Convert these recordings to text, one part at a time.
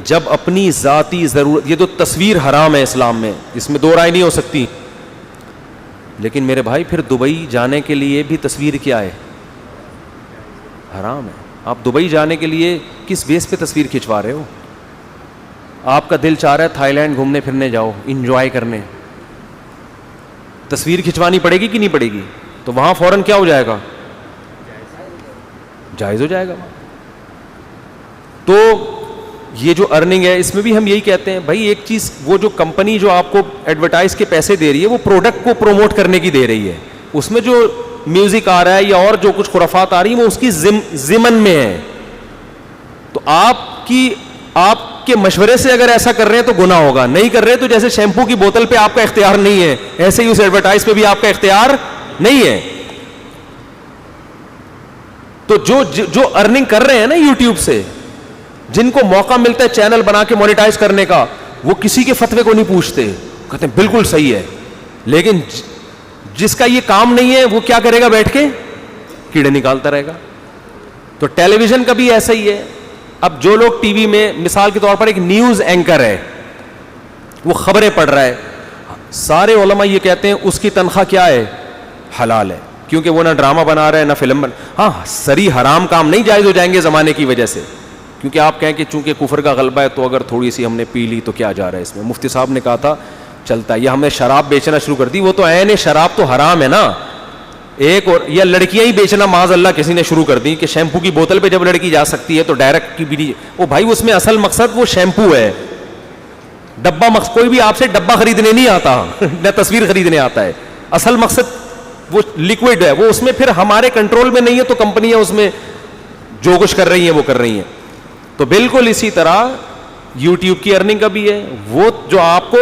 جب اپنی ذاتی ضرورت, یہ تو تصویر حرام ہے اسلام میں, اس میں دو رائے نہیں ہو سکتی. لیکن میرے بھائی پھر دبئی جانے کے لیے بھی تصویر کیا ہے؟ حرام ہے. آپ دبئی جانے کے لیے کس بیس پہ تصویر کھنچوا رہے ہو؟ آپ کا دل چاہ رہا ہے تھائی لینڈ گھومنے پھرنے جاؤ, انجوائے کرنے, تصویر کھنچوانی پڑے گی کہ نہیں پڑے گی؟ تو وہاں فوراً کیا ہو جائے گا؟ جائز ہو جائے گا. تو یہ جو ارننگ ہے اس میں بھی ہم یہی کہتے ہیں بھائی ایک چیز, وہ جو کمپنی جو آپ کو ایڈورٹائز کے پیسے دے رہی ہے وہ پروڈکٹ کو پروموٹ کرنے کی دے رہی ہے, اس میں جو میوزک آ رہا ہے یا اور جو کچھ خرافات آ رہی ہیں وہ اس کی ضمن میں ہے. تو آپ کے مشورے سے اگر ایسا کر رہے ہیں تو گناہ ہوگا, نہیں کر رہے تو جیسے شیمپو کی بوتل پہ آپ کا اختیار نہیں ہے ایسے ہی اس ایڈورٹائز پہ بھی آپ کا اختیار نہیں ہے. تو جو ارننگ کر رہے ہیں نا یوٹیوب سے, جن کو موقع ملتا ہے چینل بنا کے مونیٹائز کرنے کا, وہ کسی کے فتوے کو نہیں پوچھتے, کہتے ہیں بالکل صحیح ہے. لیکن جس کا یہ کام نہیں ہے وہ کیا کرے گا؟ بیٹھ کے کیڑے نکالتا رہے گا. تو ٹیلی ویژن کا بھی ایسا ہی ہے. اب جو لوگ ٹی وی میں, مثال کے طور پر ایک نیوز اینکر ہے, وہ خبریں پڑھ رہا ہے, سارے علماء یہ کہتے ہیں اس کی تنخواہ کیا ہے؟ حلال ہے, کیونکہ وہ نہ ڈرامہ بنا رہا ہے نہ فلم ہاں سری حرام کام نہیں جائز ہو جائیں گے زمانے کی وجہ سے, کیونکہ آپ کہیں کہ چونکہ کفر کا غلبہ ہے تو اگر تھوڑی سی ہم نے پی لی تو کیا جا رہا ہے اس میں. مفتی صاحب نے کہا تھا چلتا ہے, یا ہم نے شراب بیچنا شروع کر دی, وہ تو عین شراب تو حرام ہے نا. ایک اور یا لڑکیاں ہی بیچنا معاذ اللہ کسی نے شروع کر دی کہ شیمپو کی بوتل پہ جب لڑکی جا سکتی ہے تو ڈائریکٹ کی بھی نہیں. وہ بھائی اس میں اصل مقصد وہ شیمپو ہے, ڈبہ مقصد کوئی بھی آپ سے ڈبہ خریدنے نہیں آتا نہ تصویر خریدنے آتا ہے. اصل مقصد وہ لیکوڈ ہے, وہ اس میں پھر ہمارے کنٹرول میں نہیں ہے, تو کمپنیاں اس میں جو کچھ کر رہی ہیں وہ کر رہی ہیں. تو بالکل اسی طرح یوٹیوب کی ارننگ کا بھی ہے. وہ جو آپ کو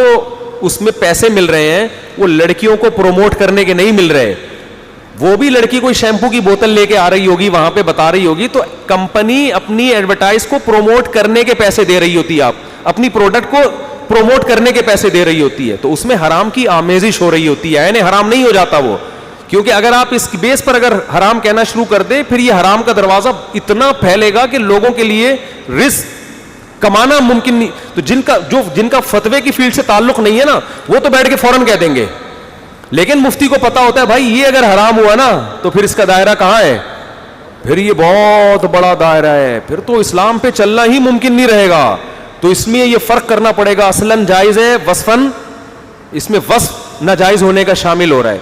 اس میں پیسے مل رہے ہیں وہ لڑکیوں کو پروموٹ کرنے کے نہیں مل رہے. وہ بھی لڑکی کوئی شیمپو کی بوتل لے کے آ رہی ہوگی, وہاں پہ بتا رہی ہوگی, تو کمپنی اپنی ایڈورٹائز کو پروموٹ کرنے کے پیسے دے رہی ہوتی ہے, آپ اپنی پروڈکٹ کو پروموٹ کرنے کے پیسے دے رہی ہوتی ہے. تو اس میں حرام کی آمیزش ہو رہی ہوتی ہے, یعنی حرام نہیں ہو جاتا وہ, کیونکہ اگر آپ اس بیس پر اگر حرام کہنا شروع کر دیں پھر یہ حرام کا دروازہ اتنا پھیلے گا کہ لوگوں کے لیے رزق کمانا ممکن نہیں. تو جن کا فتوے کی فیلڈ سے تعلق نہیں ہے نا, وہ تو بیٹھ کے فوراً کہہ دیں گے, لیکن مفتی کو پتا ہوتا ہے بھائی یہ اگر حرام ہوا نا تو پھر اس کا دائرہ کہاں ہے, پھر یہ بہت بڑا دائرہ ہے, پھر تو اسلام پہ چلنا ہی ممکن نہیں رہے گا. تو اس میں یہ فرق کرنا پڑے گا, اصلاً جائز ہے, وصفاً اس میں وصف ناجائز ہونے کا شامل ہو رہا ہے.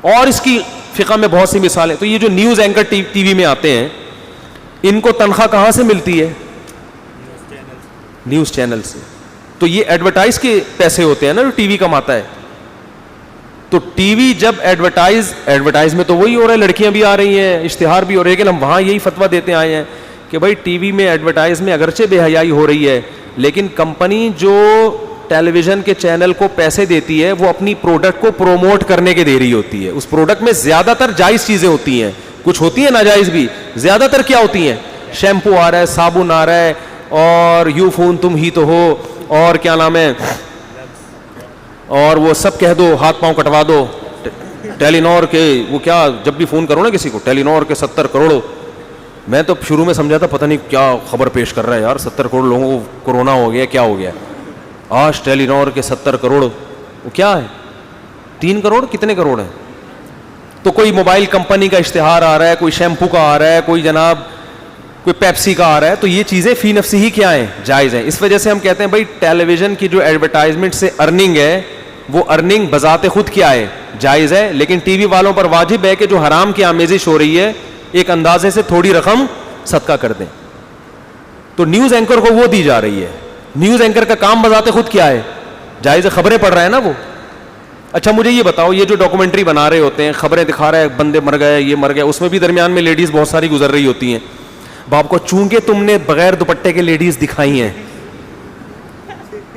اور اس کی فقہ میں بہت سی مثالیں. تو یہ جو نیوز اینکر ٹی وی میں آتے ہیں, ان کو تنخواہ کہاں سے ملتی ہے؟ نیوز چینل سے. تو یہ ایڈورٹائز کے پیسے ہوتے ہیں نا جو ٹی وی کماتا ہے. تو ٹی وی جب ایڈورٹائز میں تو وہی ہو رہا ہے, لڑکیاں بھی آ رہی ہیں, اشتہار بھی ہو رہے ہیں, لیکن ہم وہاں یہی فتویٰ دیتے آئے ہیں کہ بھائی ٹی وی میں ایڈورٹائز میں اگرچہ بے حیائی ہو رہی ہے, لیکن کمپنی جو ٹیلی ویژن کے چینل کو پیسے دیتی ہے وہ اپنی پروڈکٹ کو پروموٹ کرنے کے دے رہی ہوتی ہے. اس پروڈکٹ میں زیادہ تر جائز چیزیں ہوتی ہیں, کچھ ہوتی ہیں ناجائز بھی, زیادہ تر کیا ہوتی ہیں؟ شیمپو آ رہا ہے, صابن آ رہا ہے, اور یو فون تم ہی تو ہو, اور کیا نام ہے, اور وہ سب کہہ دو, ہاتھ پاؤں کٹوا دو. ٹیلی نور کے وہ کیا, جب بھی فون کرو نا کسی کو, ٹیلی نور کے 70 کروڑ. میں تو شروع میں سمجھا تھا پتہ نہیں کیا خبر پیش کر رہا ہے یار, 70 کروڑ لوگوں کو کورونا ہو گیا, کیا ہو گیا. آج ٹیلی نور کے 70 کروڑ, وہ کیا ہے, 3 کروڑ, کتنے کروڑ ہیں. تو کوئی موبائل کمپنی کا اشتہار آ رہا ہے, کوئی شیمپو کا آ رہا ہے, کوئی جناب کوئی پیپسی کا آ رہا ہے. تو یہ چیزیں فی نفسی ہی کیا ہیں, جائز ہیں. اس وجہ سے ہم کہتے ہیں بھائی ٹیلی ویژن کی جو ایڈورٹائزمنٹ سے ارننگ ہے وہ ارننگ بذات خود کیا ہے, جائز ہے. لیکن ٹی وی والوں پر واجب ہے کہ جو حرام کی آمیزش ہو رہی ہے ایک اندازے سے تھوڑی رقم صدقہ کر دیں. تو نیوز اینکر کو وہ دی جا رہی ہے. نیوز اینکر کا کام بذات خود کیا ہے, جائز ہے, خبریں پڑھ رہا ہے نا وہ. اچھا مجھے یہ بتاؤ, یہ جو ڈاکومنٹری بنا رہے ہوتے ہیں, خبریں دکھا رہے ہیں, بندے مر گئے, یہ مر گئے, اس میں بھی درمیان میں لیڈیز بہت ساری گزر رہی ہوتی ہیں. باپ کو چونکہ تم نے بغیر دوپٹے کے لیڈیز دکھائی ہیں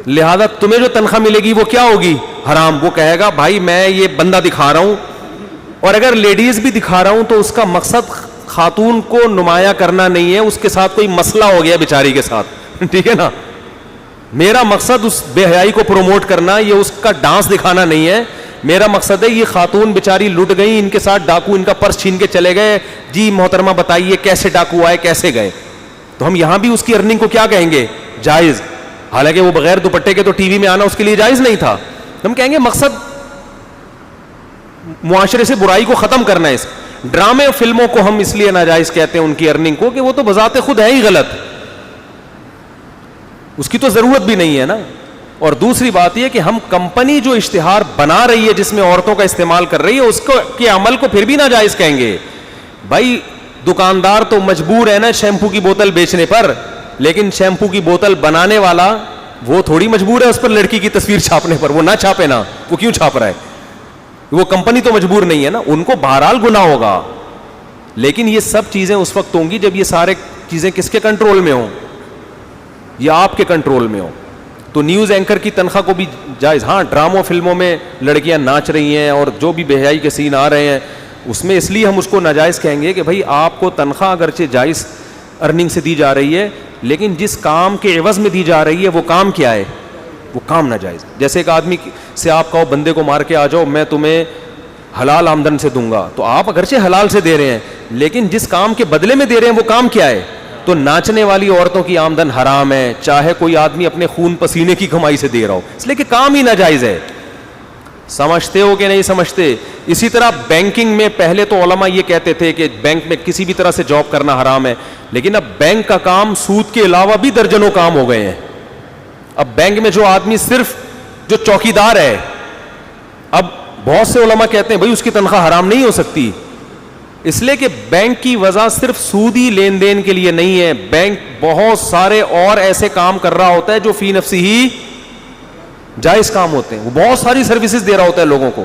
لہذا تمہیں جو تنخواہ ملے گی وہ کیا ہوگی, حرام. وہ کہے گا بھائی میں یہ بندہ دکھا رہا ہوں, اور اگر لیڈیز بھی دکھا رہا ہوں تو اس کا مقصد خاتون کو نمایاں کرنا نہیں ہے, اس کے ساتھ کوئی مسئلہ ہو گیا بیچاری کے ساتھ, ٹھیک ہے نا. میرا مقصد اس بے حیائی کو پروموٹ کرنا, یہ اس کا ڈانس دکھانا نہیں ہے. میرا مقصد ہے یہ خاتون بیچاری لٹ گئی, ان کے ساتھ ڈاکو ان کا پرس چھین کے چلے گئے, جی محترمہ بتائیے کیسے ڈاکو آئے, کیسے گئے. تو ہم یہاں بھی اس کی ارننگ کو کیا کہیں گے؟ جائز. حالانکہ وہ بغیر دوپٹے کے تو ٹی وی میں آنا اس کے لیے جائز نہیں تھا. ہم کہیں گے مقصد معاشرے سے برائی کو ختم کرنا ہے. اس ڈرامے اور فلموں کو ہم اس لیے ناجائز کہتے ہیں ان کی ارننگ کو کہ وہ تو بذات خود ہے ہی غلط, اس کی تو ضرورت بھی نہیں ہے نا. اور دوسری بات یہ کہ ہم کمپنی جو اشتہار بنا رہی ہے جس میں عورتوں کا استعمال کر رہی ہے اس کو کے عمل کو پھر بھی ناجائز کہیں گے. بھائی دکاندار تو مجبور ہے نا شیمپو کی بوتل بیچنے پر, لیکن شیمپو کی بوتل بنانے والا وہ تھوڑی مجبور ہے اس پر لڑکی کی تصویر چھاپنے پر. وہ نہ چھاپے نا, وہ کیوں چھاپ رہا ہے؟ وہ کمپنی تو مجبور نہیں ہے نا, ان کو بہرحال گناہ ہوگا. لیکن یہ سب چیزیں اس وقت ہوں گی جب یہ سارے چیزیں کس کے کنٹرول میں ہوں؟ یا آپ کے کنٹرول میں ہوں. تو نیوز اینکر کی تنخواہ کو بھی جائز. ہاں ڈراموں فلموں میں لڑکیاں ناچ رہی ہیں اور جو بھی بے حیائی کے سین آ رہے ہیں اس میں اس لیے ہم اس کو ناجائز کہیں گے کہ بھائی آپ کو تنخواہ اگرچہ جائز ارننگ سے دی جا رہی ہے, لیکن جس کام کے عوض میں دی جا رہی ہے وہ کام کیا ہے؟ وہ کام ناجائز. جیسے ایک آدمی سے آپ کہو بندے کو مار کے آ جاؤ میں تمہیں حلال آمدن سے دوں گا, تو آپ اگرچہ حلال سے دے رہے ہیں لیکن جس کام کے بدلے میں دے رہے ہیں وہ کام کیا ہے؟ تو ناچنے والی عورتوں کی آمدن حرام ہے, چاہے کوئی آدمی اپنے خون پسینے کی کمائی سے دے رہا ہو, اس لیے کہ کام ہی ناجائز ہے. سمجھتے ہو کہ نہیں سمجھتے؟ اسی طرح بینکنگ میں پہلے تو علماء یہ کہتے تھے کہ بینک میں کسی بھی طرح سے جاب کرنا حرام ہے, لیکن اب بینک کا کام سود کے علاوہ بھی درجنوں کام ہو گئے ہیں. اب بینک میں جو آدمی صرف جو چوکیدار ہے, اب بہت سے علماء کہتے ہیں بھائی اس کی تنخواہ حرام نہیں ہو سکتی, اس لیے کہ بینک کی وجہ صرف سودی لین دین کے لیے نہیں ہے. بینک بہت سارے اور ایسے کام کر رہا ہوتا ہے جو فی نفسی ہی جائز کام ہوتے ہیں, وہ بہت ساری سروسز دے رہا ہوتا ہے لوگوں کو.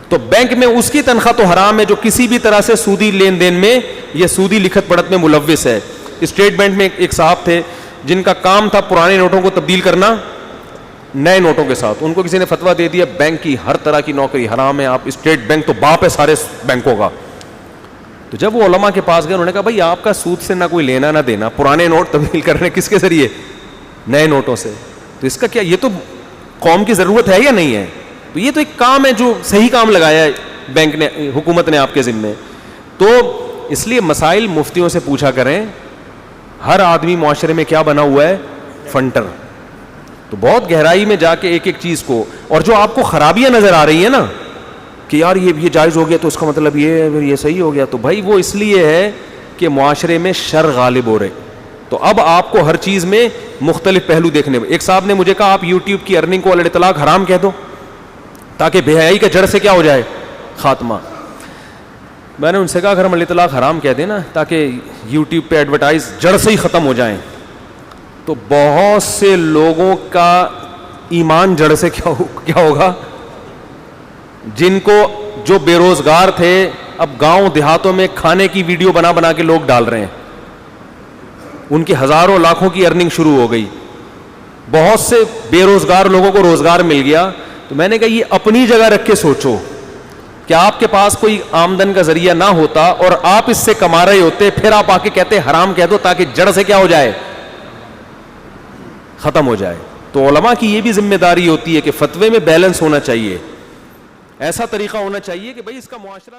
تو بینک میں اس کی تنخواہ تو حرام ہے جو کسی بھی طرح سے سودی لین دین میں یا سودی لکھت پڑھت میں ملوث ہے. اسٹیٹ بینک میں ایک صاحب تھے جن کا کام تھا پرانے نوٹوں کو تبدیل کرنا نئے نوٹوں کے ساتھ. ان کو کسی نے فتویٰ دے دیا بینک کی ہر طرح کی نوکری حرام ہے, آپ اسٹیٹ بینک تو باپ ہے سارے بینکوں کا. تو جب وہ علماء کے پاس گئے انہوں نے کہا بھائی آپ کا سود سے نہ کوئی لینا نہ دینا, پرانے نوٹ تبدیل کر رہے ہیں کس کے ذریعے؟ نئے نوٹوں سے. تو اس کا کیا, یہ تو قوم کی ضرورت ہے یا نہیں ہے؟ تو یہ تو ایک کام ہے جو صحیح کام لگایا ہے بینک نے, حکومت نے آپ کے ذمے. تو اس لیے مسائل مفتیوں سے پوچھا کریں. ہر آدمی معاشرے میں کیا بنا ہوا ہے؟ فنٹر. تو بہت گہرائی میں جا کے ایک ایک چیز کو, اور جو آپ کو خرابیاں نظر آ رہی ہیں نا کہ یار یہ جائز ہو گیا تو اس کا مطلب یہ ہے یہ صحیح ہو گیا, تو بھائی وہ اس لیے ہے کہ معاشرے میں شر غالب ہو رہے. تو اب آپ کو ہر چیز میں مختلف پہلو دیکھنے. ایک صاحب نے مجھے کہا آپ یوٹیوب کی ارننگ کو الاطلاق حرام کہہ دو تاکہ بے حیائی کا جڑ سے کیا ہو جائے؟ خاتمہ. میں نے ان سے کہا اگر ہم الاطلاق حرام کہہ دیں نا تاکہ یوٹیوب پہ ایڈورٹائز جڑ سے ہی ختم ہو جائیں, تو بہت سے لوگوں کا ایمان جڑ سے کیا ہوگا؟ جن کو جو بے روزگار تھے اب گاؤں دیہاتوں میں کھانے کی ویڈیو بنا بنا کے لوگ ڈال رہے ہیں, ان کی ہزاروں لاکھوں کی ارننگ شروع ہو گئی. بہت سے بے روزگار لوگوں کو روزگار مل گیا. تو میں نے کہا یہ اپنی جگہ رکھ کے سوچو کہ آپ کے پاس کوئی آمدن کا ذریعہ نہ ہوتا اور آپ اس سے کما رہے ہوتے, پھر آپ آ کے کہتے حرام کہہ دو تاکہ جڑ سے کیا ہو جائے؟ ختم ہو جائے. تو علماء کی یہ بھی ذمہ داری ہوتی ہے کہ فتوے میں بیلنس ہونا چاہیے, ایسا طریقہ ہونا چاہیے کہ بھائی اس کا معاشرہ